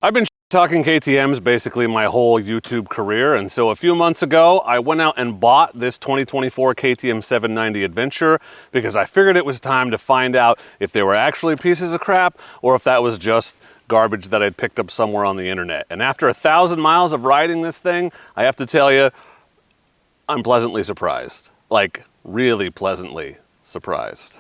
I've been talking KTMs basically my whole YouTube career, and so a few months ago I went out and bought this 2024 KTM 790 Adventure because I figured it was time to find out if they were actually pieces of crap or if that was just garbage that I'd picked up somewhere on the internet. And after 1,000 miles of riding this thing, I have to tell you, I'm pleasantly surprised. Like, really pleasantly surprised.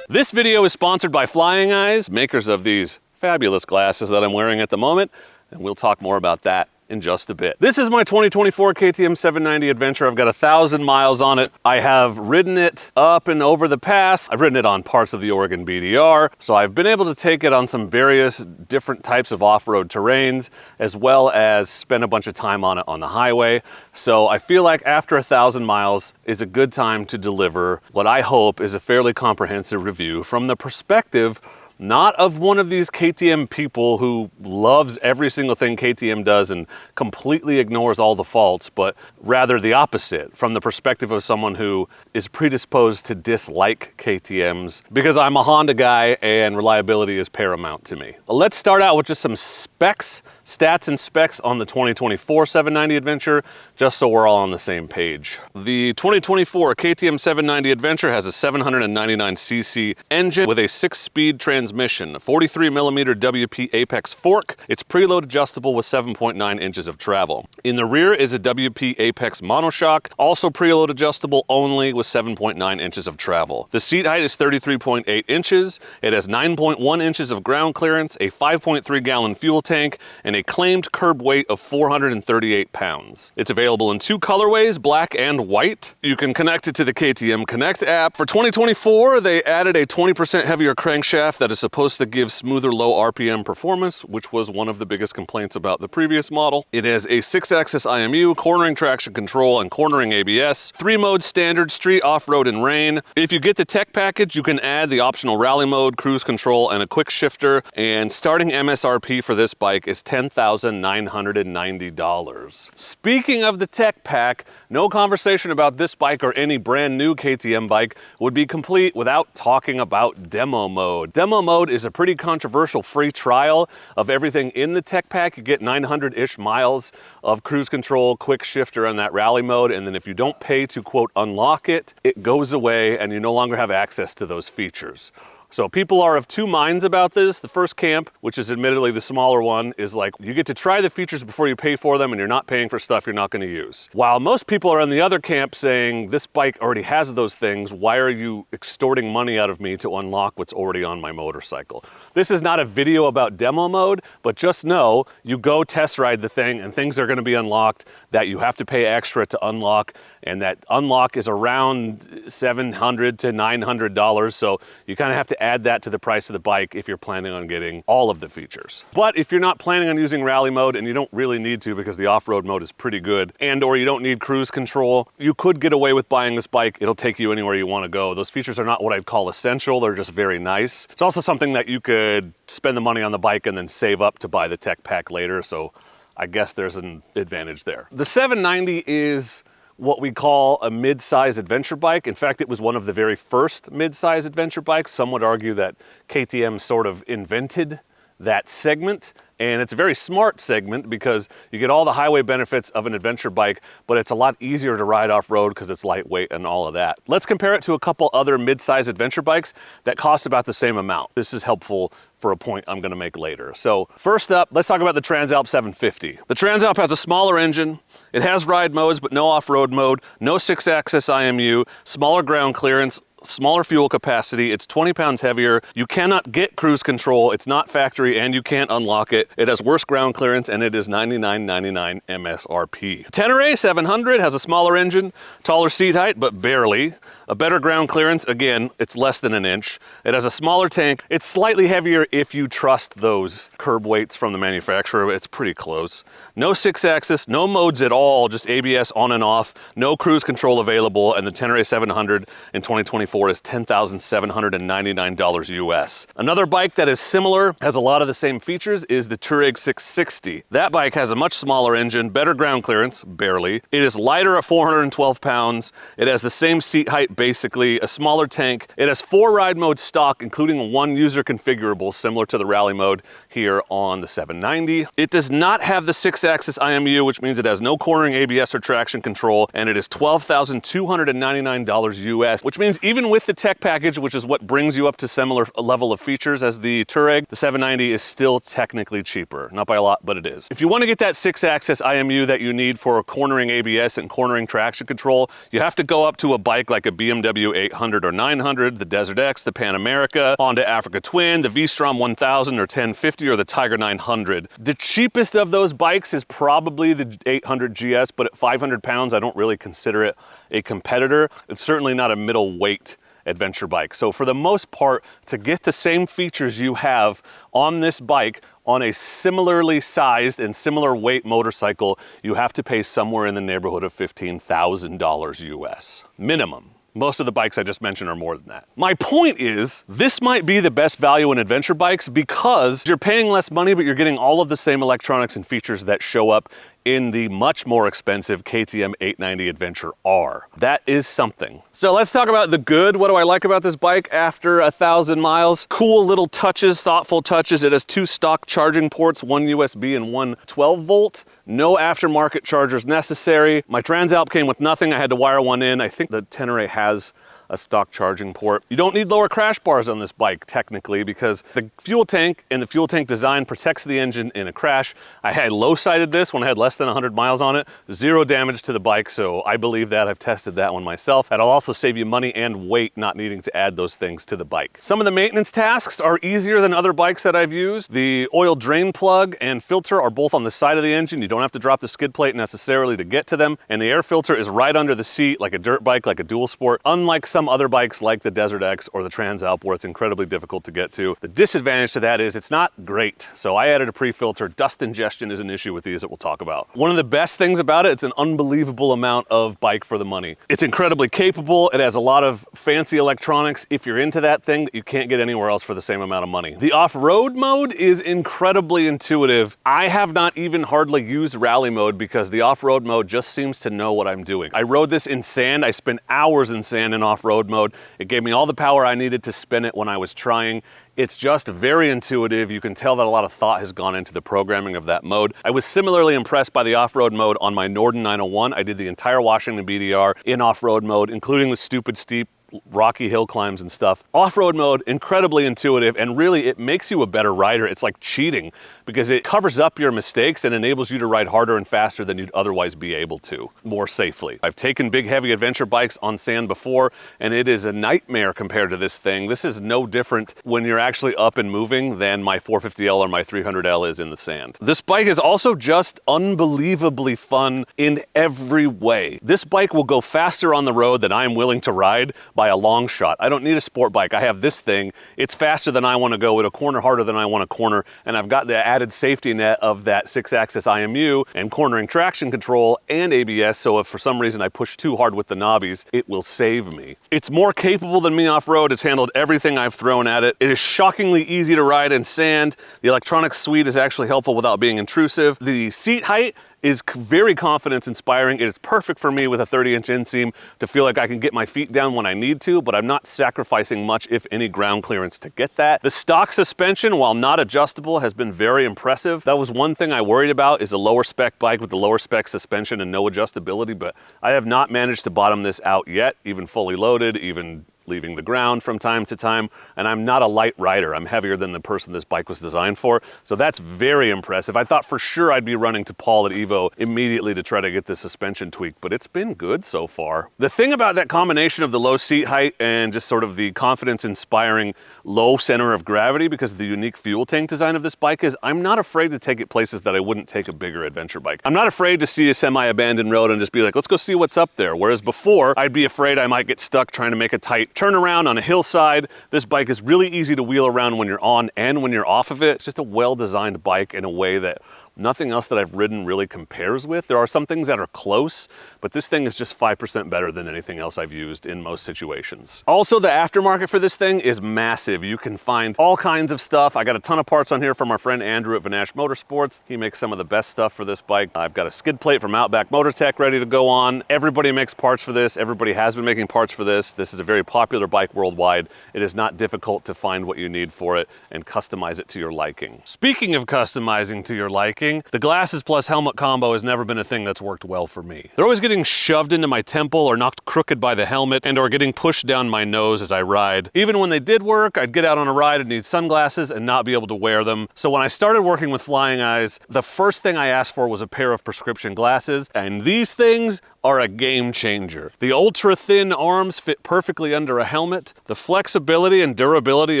This video is sponsored by Flying Eyes, makers of these fabulous glasses that I'm wearing at the moment, and we'll talk more about that in just a bit. This is my 2024 KTM 790 Adventure. I've got 1,000 miles on it. I have ridden it up and over the pass. I've ridden it on parts of the Oregon BDR, so I've been able to take it on some various different types of off-road terrains, as well as spend a bunch of time on it on the highway. So I feel like after 1,000 miles is a good time to deliver what I hope is a fairly comprehensive review from the perspective not of one of these KTM people who loves every single thing KTM does and completely ignores all the faults, but rather the opposite, from the perspective of someone who is predisposed to dislike KTMs because I'm a Honda guy and reliability is paramount to me. Let's start out with just some specs, stats and specs on the 2024 790 Adventure, just so we're all on the same page. The 2024 KTM 790 Adventure has a 799cc engine with a 6-speed transmission, a 43mm WP Apex fork. It's preload adjustable with 7.9 inches of travel. In the rear is a WP Apex monoshock, also preload adjustable only with 7.9 inches of travel. The seat height is 33.8 inches. It has 9.1 inches of ground clearance, a 5.3 gallon fuel tank, and a claimed curb weight of 438 pounds. It's available in 2 colorways, black and white. You can connect it to the KTM Connect app. For 2024, they added a 20% heavier crankshaft that is supposed to give smoother low RPM performance, which was one of the biggest complaints about the previous model. It has a 6-axis IMU, cornering traction control, and cornering ABS, 3-mode standard, street, off-road, and rain. If you get the tech package, you can add the optional rally mode, cruise control, and a quick shifter, and starting MSRP for this bike is $10,990. Speaking of the tech pack, no conversation about this bike or any brand new KTM bike would be complete without talking about demo mode. Demo mode is a pretty controversial free trial of everything in the tech pack. You get 900-ish miles of cruise control, quick shifter, and that rally mode, and then if you don't pay to, quote, unlock it, it goes away and you no longer have access to those features. So people are of two minds about this. The first camp, which is admittedly the smaller one, is like, you get to try the features before you pay for them and you're not paying for stuff you're not going to use. While most people are in the other camp saying, this bike already has those things, why are you extorting money out of me to unlock what's already on my motorcycle? This is not a video about demo mode, but just know you go test ride the thing and things are going to be unlocked that you have to pay extra to unlock, and that unlock is around $700 to $900, so you kind of have to add that to the price of the bike if you're planning on getting all of the features. But if you're not planning on using rally mode, and you don't really need to because the off-road mode is pretty good, and or you don't need cruise control, you could get away with buying this bike. It'll take you anywhere you want to go. Those features are not what I'd call essential, they're just very nice. It's also something that you could spend the money on the bike and then save up to buy the tech pack later, so I guess there's an advantage there. The 790 is what we call a mid-size adventure bike. In fact, it was one of the very first mid-size adventure bikes. Some would argue that KTM sort of invented that segment, and it's a very smart segment because you get all the highway benefits of an adventure bike, but it's a lot easier to ride off-road because it's lightweight and all of that. Let's compare it to a couple other mid-size adventure bikes that cost about the same amount. This is helpful for a point I'm going to make later. So first up, let's talk about the Transalp 750. The Transalp has a smaller engine. It has ride modes, but no off-road mode, no 6-axis IMU, smaller ground clearance, smaller fuel capacity. It's 20 pounds heavier. You cannot get cruise control. It's not factory and you can't unlock it. It has worse ground clearance and it is $99.99 MSRP. Tenere 700 has a smaller engine, taller seat height, but barely. A better ground clearance, again, it's less than an inch. It has a smaller tank. It's slightly heavier if you trust those curb weights from the manufacturer. It's pretty close. No 6-axis, no modes at all, just ABS on and off, no cruise control available, and the Tenere 700 in 2024 for is $10,799 US. Another bike that is similar, has a lot of the same features, is the Tuareg 660. That bike has a much smaller engine, better ground clearance, barely. It is lighter at 412 pounds. It has the same seat height, basically, a smaller tank. It has 4 ride modes stock, including 1 user configurable, similar to the rally mode here on the 790. It does not have the 6-axis IMU, which means it has no cornering ABS or traction control, and it is $12,299 US, which means even with the tech package, which is what brings you up to similar level of features as the Tuareg, the 790 is still technically cheaper. Not by a lot, but it is. If you want to get that 6-axis IMU that you need for cornering ABS and cornering traction control, you have to go up to a bike like a BMW 800 or 900, the Desert X, the Pan America, Honda Africa Twin, the V-Strom 1000 or 1050, or the Tiger 900. The cheapest of those bikes is probably the 800 GS, but at 500 pounds, I don't really consider it a competitor. It's certainly not a middleweight adventure bike. So for the most part, to get the same features you have on this bike on a similarly sized and similar weight motorcycle, you have to pay somewhere in the neighborhood of $15,000 US, minimum. Most of the bikes I just mentioned are more than that. My point is, this might be the best value in adventure bikes because you're paying less money, but you're getting all of the same electronics and features that show up in the much more expensive KTM 890 Adventure R. That is something. So let's talk about the good. What do I like about this bike after 1,000 miles? Cool little touches, thoughtful touches. It has 2 stock charging ports, 1 USB and 1 12 volt. No aftermarket chargers necessary. My Transalp came with nothing. I had to wire one in. I think the Tenere has a stock charging port. You don't need lower crash bars on this bike technically because the fuel tank and the fuel tank design protects the engine in a crash. I had low-sided this when I had less than 100 miles on it. 0 damage to the bike, so I believe that. I've tested that one myself. That'll also save you money and weight not needing to add those things to the bike. Some of the maintenance tasks are easier than other bikes that I've used. The oil drain plug and filter are both on the side of the engine. You don't have to drop the skid plate necessarily to get to them. And the air filter is right under the seat like a dirt bike, like a dual sport, unlike some other bikes like the Desert X or the Transalp where it's incredibly difficult to get to. The disadvantage to that is it's not great. So I added a pre-filter. Dust ingestion is an issue with these that we'll talk about. One of the best things about it, it's an unbelievable amount of bike for the money. It's incredibly capable. It has a lot of fancy electronics if you're into that thing that you can't get anywhere else for the same amount of money. The off-road mode is incredibly intuitive. I have not even hardly used rally mode because the off-road mode just seems to know what I'm doing. I rode this in sand. I spent hours in sand in off-road mode. It gave me all the power I needed to spin it when I was trying. It's just very intuitive. You can tell that a lot of thought has gone into the programming of that mode. I was similarly impressed by the off-road mode on my Norden 901. I did the entire Washington BDR in off-road mode, including the stupid steep rocky hill climbs and stuff. Off-road mode, incredibly intuitive, and really it makes you a better rider. It's like cheating because it covers up your mistakes and enables you to ride harder and faster than you'd otherwise be able to, more safely. I've taken big, heavy adventure bikes on sand before, and it is a nightmare compared to this thing. This is no different when you're actually up and moving than my 450L or my 300L is in the sand. This bike is also just unbelievably fun in every way. This bike will go faster on the road than I'm willing to ride by a long shot. I don't need a sport bike. I have this thing. It's faster than I want to go. It'll corner harder than I want to corner. And I've got the added safety net of that 6-axis IMU and cornering traction control and ABS. So if for some reason I push too hard with the knobbies, it will save me. It's more capable than me off-road. It's handled everything I've thrown at it. It is shockingly easy to ride in sand. The electronics suite is actually helpful without being intrusive. The seat height is very confidence inspiring. It is perfect for me with a 30-inch inseam to feel like I can get my feet down when I need to, but I'm not sacrificing much, if any, ground clearance to get that. The stock suspension, while not adjustable, has been very impressive. That was one thing I worried about, is a lower spec bike with the lower spec suspension and no adjustability, but I have not managed to bottom this out yet, even fully loaded, even leaving the ground from time to time, and I'm not a light rider. I'm heavier than the person this bike was designed for, so that's very impressive. I thought for sure I'd be running to Paul at Evo immediately to try to get the suspension tweaked, but it's been good so far. The thing about that combination of the low seat height and just sort of the confidence-inspiring low center of gravity because of the unique fuel tank design of this bike is I'm not afraid to take it places that I wouldn't take a bigger adventure bike. I'm not afraid to see a semi-abandoned road and just be like, let's go see what's up there, whereas before I'd be afraid I might get stuck trying to make a tight turn around on a hillside. This bike is really easy to wheel around when you're on and when you're off of it. It's just a well-designed bike in a way that nothing else that I've ridden really compares with. There are some things that are close, but this thing is just 5% better than anything else I've used in most situations. Also, the aftermarket for this thing is massive. You can find all kinds of stuff. I got a ton of parts on here from our friend Andrew at Vinash Motorsports. He makes some of the best stuff for this bike. I've got a skid plate from Outback Motor Tech ready to go on. Everybody makes parts for this. Everybody has been making parts for this. This is a very popular bike worldwide. It is not difficult to find what you need for it and customize it to your liking. Speaking of customizing to your liking, the glasses plus helmet combo has never been a thing that's worked well for me. They're always getting shoved into my temple or knocked crooked by the helmet and or getting pushed down my nose as I ride. Even when they did work, I'd get out on a ride and need sunglasses and not be able to wear them. So when I started working with Flying Eyes, the first thing I asked for was a pair of prescription glasses, and these things are a game changer. The ultra thin arms fit perfectly under a helmet. The flexibility and durability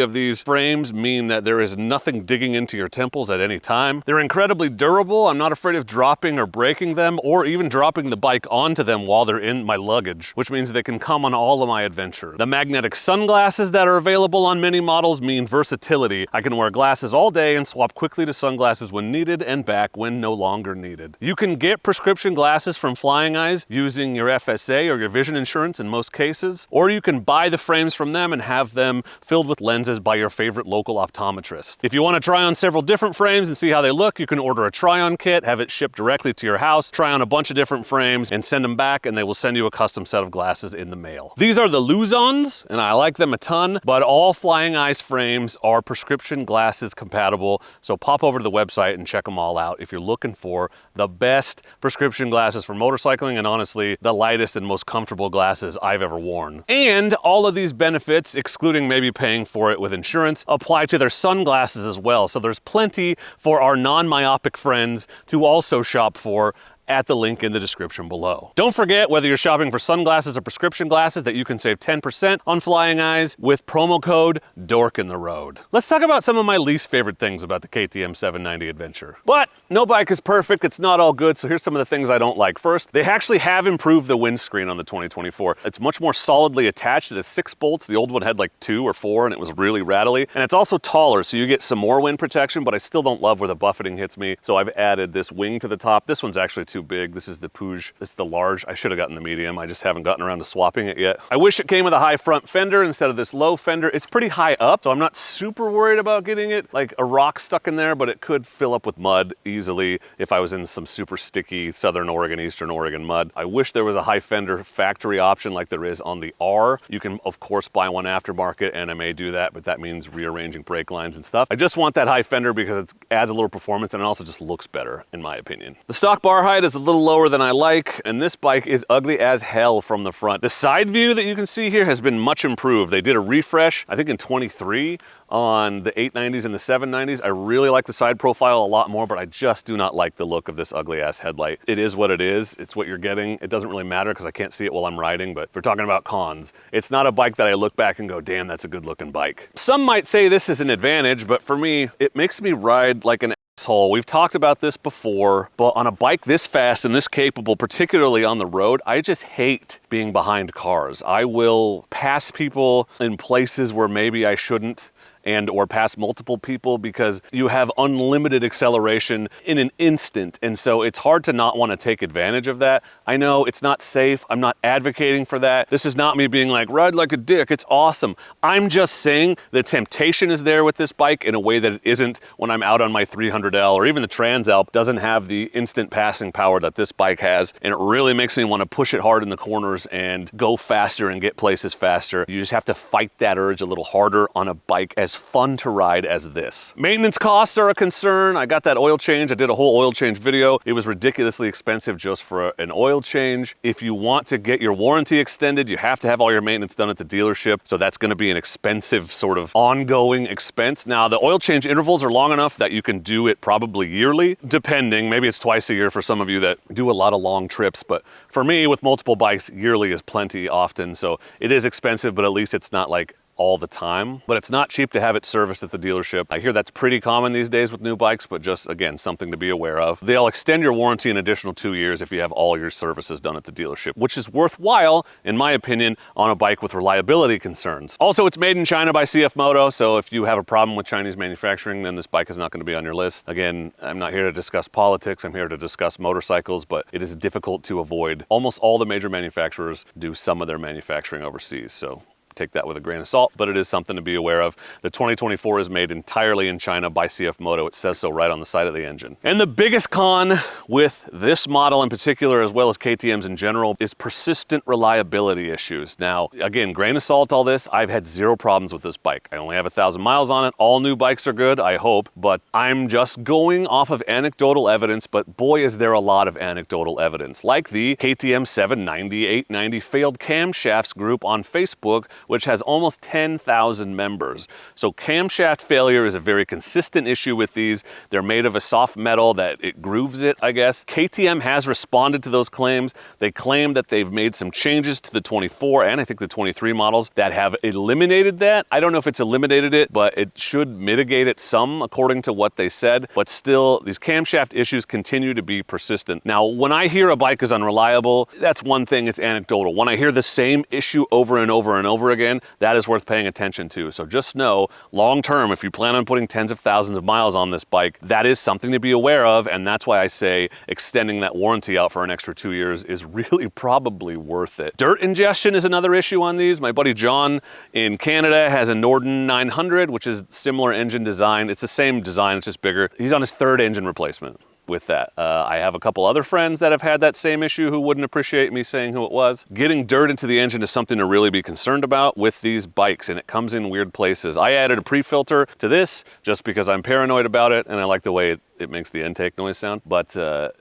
of these frames mean that there is nothing digging into your temples at any time. They're incredibly durable. I'm not afraid of dropping or breaking them or even dropping the bike onto them while they're in my luggage, which means they can come on all of my adventure. The magnetic sunglasses that are available on many models mean versatility. I can wear glasses all day and swap quickly to sunglasses when needed and back when no longer needed. You can get prescription glasses from Flying Eyes using your FSA or your vision insurance in most cases, or you can buy the frames from them and have them filled with lenses by your favorite local optometrist. If you want to try on several different frames and see how they look, you can order a try-on kit, have it shipped directly to your house, try on a bunch of different frames, and send them back, and they will send you a custom set of glasses in the mail. These are the Luzons, and I like them a ton, but all Flying Eyes frames are prescription glasses compatible, so pop over to the website and check them all out if you're looking for the best prescription glasses for motorcycling and honestly, the lightest and most comfortable glasses I've ever worn. And all of these benefits, excluding maybe paying for it with insurance, apply to their sunglasses as well. So there's plenty for our non-myopic friends to also shop for at the link in the description below. Don't forget, whether you're shopping for sunglasses or prescription glasses, that you can save 10% on Flying Eyes with promo code Dork in the Road. Let's talk about some of my least favorite things about the KTM 790 Adventure. But no bike is perfect, it's not all good, so here's some of the things I don't like. First, they actually have improved the windscreen on the 2024. It's much more solidly attached. It has 6 bolts. The old one had like 2 or 4 and it was really rattly. And it's also taller, so you get some more wind protection, but I still don't love where the buffeting hits me. So I've added this wing to the top. This one's actually too big. This is the Puig. It's the large. I should have gotten the medium. I just haven't gotten around to swapping it yet. I wish it came with a high front fender instead of this low fender. It's pretty high up, so I'm not super worried about getting it like a rock stuck in there, but it could fill up with mud easily if I was in some super sticky Southern Oregon, Eastern Oregon mud. I wish there was a high fender factory option like there is on the R. You can, of course, buy one aftermarket, and I may do that, but that means rearranging brake lines and stuff. I just want that high fender because it adds a little performance and it also just looks better, in my opinion. The stock bar height is a little lower than I like, and this bike is ugly as hell from the front. The side view that you can see here has been much improved. They did a refresh, I think in 23, on the 890s and the 790s. I really like the side profile a lot more, but I just do not like the look of this ugly ass headlight. It is what it is. It's what you're getting. It doesn't really matter because I can't see it while I'm riding, but if we're talking about cons, it's not a bike that I look back and go, damn, that's a good looking bike. Some might say this is an advantage, but for me, it makes me ride like an asshole. We've talked about this before, but on a bike this fast and this capable, particularly on the road, I just hate being behind cars. I will pass people in places where maybe I shouldn't, and or pass multiple people because you have unlimited acceleration in an instant. And so it's hard to not want to take advantage of that. I know it's not safe. I'm not advocating for that. This is not me being like, ride like a dick. It's awesome. I'm just saying the temptation is there with this bike in a way that it isn't when I'm out on my 300L, or even the Transalp doesn't have the instant passing power that this bike has. And it really makes me want to push it hard in the corners and go faster and get places faster. You just have to fight that urge a little harder on a bike as fun to ride as this. Maintenance costs are a concern. I got that oil change. I did a whole oil change video. It was ridiculously expensive just for an oil change. If you want to get your warranty extended, you have to have all your maintenance done at the dealership. So that's going to be an expensive sort of ongoing expense. Now, the oil change intervals are long enough that you can do it probably yearly, depending. Maybe it's twice a year for some of you that do a lot of long trips. But for me, with multiple bikes, yearly is plenty often. So it is expensive, but at least it's not like all the time, but it's not cheap to have it serviced at the dealership. I hear that's pretty common these days with new bikes, but just, again, something to be aware of. They'll extend your warranty an additional 2 years if you have all your services done at the dealership, which is worthwhile, in my opinion, on a bike with reliability concerns. Also, it's made in China by CF Moto, so if you have a problem with Chinese manufacturing, then this bike is not going to be on your list. Again, I'm not here to discuss politics, I'm here to discuss motorcycles, but it is difficult to avoid. Almost all the major manufacturers do some of their manufacturing overseas, so take that with a grain of salt, but it is something to be aware of. The 2024 is made entirely in China by CF Moto. It says so right on the side of the engine. And the biggest con with this model in particular, as well as KTMs in general, is persistent reliability issues. Now, again, grain of salt all this, I've had zero problems with this bike. I only have 1,000 miles on it. All new bikes are good, I hope, but I'm just going off of anecdotal evidence, but boy, is there a lot of anecdotal evidence. Like the KTM 790, 890 failed camshafts group on Facebook, which has almost 10,000 members. So camshaft failure is a very consistent issue with these. They're made of a soft metal that it grooves it, I guess. KTM has responded to those claims. They claim that they've made some changes to the 24 and I think the 23 models that have eliminated that. I don't know if it's eliminated it, but it should mitigate it some according to what they said. But still, these camshaft issues continue to be persistent. Now, when I hear a bike is unreliable, that's one thing, it's anecdotal. When I hear the same issue over and over and over again, that is worth paying attention to. So just know, long term, if you plan on putting tens of thousands of miles on this bike, that is something to be aware of, and that's why I say extending that warranty out for an extra 2 years is really probably worth it. Dirt ingestion is another issue on these. My buddy John in Canada has a Norden 900, which is similar engine design. It's the same design, it's just bigger. He's on his 3rd engine replacement with that. I have a couple other friends that have had that same issue who wouldn't appreciate me saying who it was. Getting dirt into the engine is something to really be concerned about with these bikes, and it comes in weird places. I added a pre-filter to this just because I'm paranoid about it, and I like the way it makes the intake noise sound, but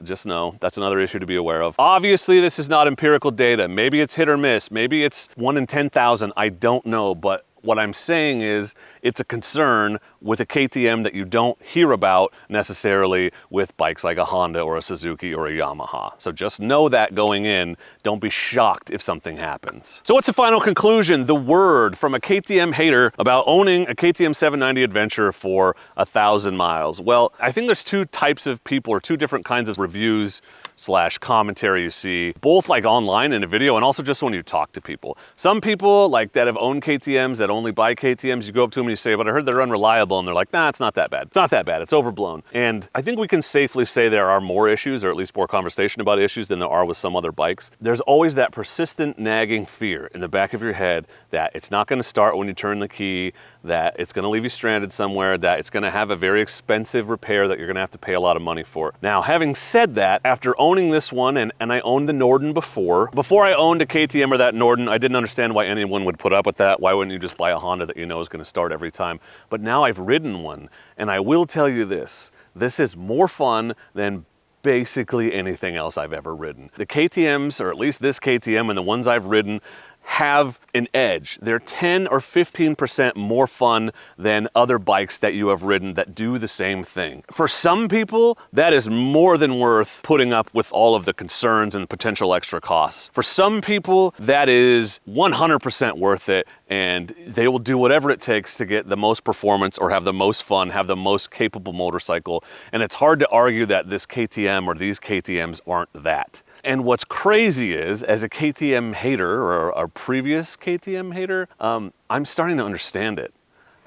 just know that's another issue to be aware of. Obviously, this is not empirical data. Maybe it's hit or miss. Maybe it's 1 in 10,000. I don't know, but what I'm saying is it's a concern with a KTM that you don't hear about necessarily with bikes like a Honda or a Suzuki or a Yamaha. So just know that going in. Don't be shocked if something happens. So what's the final conclusion? The word from a KTM hater about owning a KTM 790 Adventure for 1,000 miles. Well, I think there's 2 types of people, or 2 different kinds of reviews / commentary you see, both like online in a video and also just when you talk to people. Some people like that have owned KTMs, that only buy KTMs, you go up to them and you say, but I heard they're unreliable, and they're like, nah, it's not that bad. It's not that bad, it's overblown. And I think we can safely say there are more issues, or at least more conversation about issues, than there are with some other bikes. There's always that persistent nagging fear in the back of your head that it's not gonna start when you turn the key, that it's gonna leave you stranded somewhere, that it's gonna have a very expensive repair that you're gonna have to pay a lot of money for. Now, having said that, after owning this one, and I owned the Norden before I owned a KTM or that Norden, I didn't understand why anyone would put up with that. Why wouldn't you just buy a Honda that you know is gonna start every time? But now I've ridden one, and I will tell you this is more fun than basically anything else I've ever ridden. The KTMs, or at least this KTM and the ones I've ridden, have an edge. They're 10 or 15% more fun than other bikes that you have ridden that do the same thing. For some people, that is more than worth putting up with all of the concerns and potential extra costs. For some people, that is 100% worth it, and they will do whatever it takes to get the most performance or have the most fun, have the most capable motorcycle. And it's hard to argue that this KTM or these KTMs aren't that. And what's crazy is, as a KTM hater, or a previous KTM hater, I'm starting to understand it.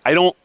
I don't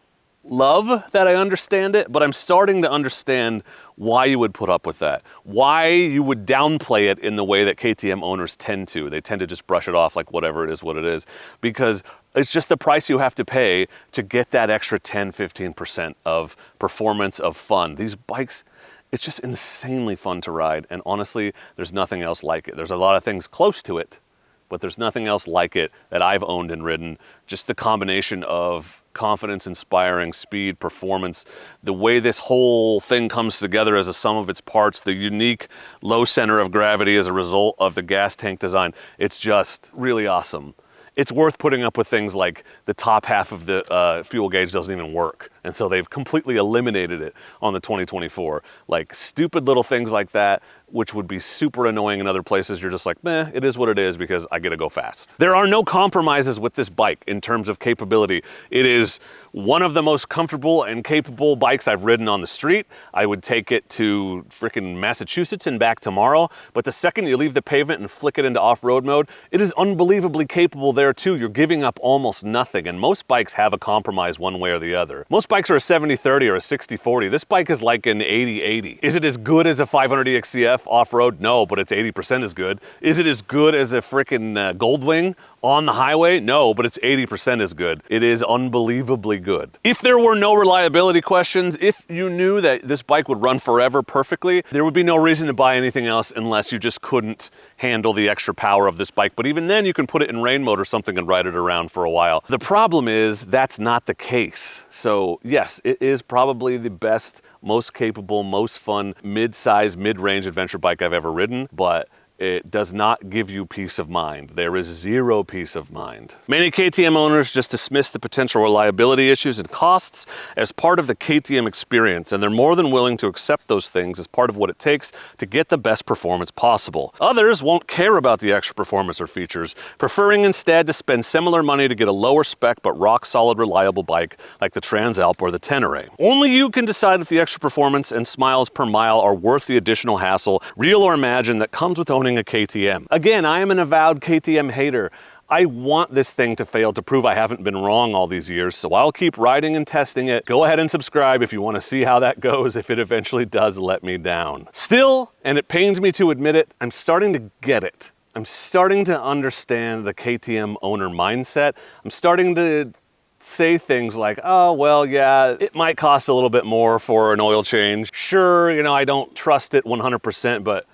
love that I understand it, but I'm starting to understand why you would put up with that. Why you would downplay it in the way that KTM owners tend to. They tend to just brush it off like whatever it is, what it is. Because it's just the price you have to pay to get that extra 10, 15% of performance, of fun. These bikes, it's just insanely fun to ride, and honestly, there's nothing else like it. There's a lot of things close to it, but there's nothing else like it that I've owned and ridden. Just the combination of confidence-inspiring speed, performance, the way this whole thing comes together as a sum of its parts, the unique low center of gravity as a result of the gas tank design. It's just really awesome. It's worth putting up with things like the top half of the fuel gauge doesn't even work. And so they've completely eliminated it on the 2024. Like stupid little things like that which would be super annoying in other places. You're just like, meh, it is what it is because I get to go fast. There are no compromises with this bike in terms of capability. It is one of the most comfortable and capable bikes I've ridden on the street. I would take it to frickin' Massachusetts and back tomorrow, but the second you leave the pavement and flick it into off-road mode, it is unbelievably capable there too. You're giving up almost nothing, and most bikes have a compromise one way or the other. Most bikes are a 70-30 or a 60-40. This bike is like an 80-80. Is it as good as a 500 EXCF off-road? No, but it's 80% as good. Is it as good as a frickin' Goldwing on the highway? No, but it's 80% as good. It is unbelievably good. If there were no reliability questions, if you knew that this bike would run forever perfectly, there would be no reason to buy anything else unless you just couldn't handle the extra power of this bike. But even then, you can put it in rain mode or something and ride it around for a while. The problem is that's not the case. So yes, it is probably the best, most capable, most fun, mid-size, mid-range adventure bike I've ever ridden, but it does not give you peace of mind. There is zero peace of mind. Many KTM owners just dismiss the potential reliability issues and costs as part of the KTM experience, and they're more than willing to accept those things as part of what it takes to get the best performance possible. Others won't care about the extra performance or features, preferring instead to spend similar money to get a lower spec but rock-solid reliable bike like the Transalp or the Tenere. Only you can decide if the extra performance and miles per mile are worth the additional hassle, real or imagined, that comes with owning a KTM. Again, I am an avowed KTM hater. I want this thing to fail to prove I haven't been wrong all these years, so I'll keep riding and testing it. Go ahead and subscribe if you want to see how that goes if it eventually does let me down. Still, and it pains me to admit it, I'm starting to get it. I'm starting to understand the KTM owner mindset. I'm starting to say things like, oh, well, yeah, it might cost a little bit more for an oil change. Sure, you know, I don't trust it 100%, but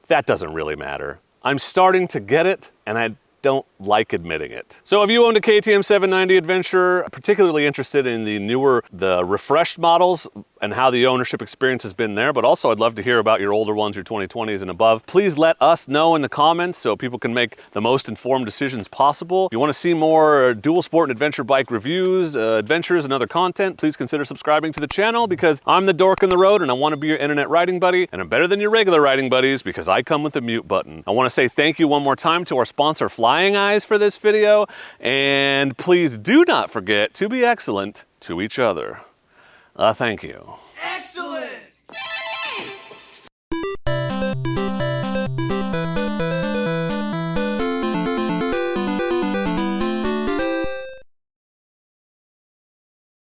that doesn't really matter. I'm starting to get it, and I don't like admitting it. So have you owned a KTM 790 Adventure, particularly interested in the refreshed models and how the ownership experience has been there, but also I'd love to hear about your older ones, your 2020s and above. Please let us know in the comments so people can make the most informed decisions possible. If you want to see more dual sport and adventure bike reviews, adventures, and other content, please consider subscribing to the channel, because I'm the dork in the road and I want to be your internet riding buddy, and I'm better than your regular riding buddies because I come with a mute button. I want to say thank you one more time to our sponsor, Flying Eyes, for this video, and please do not forget to be excellent to each other. Thank you.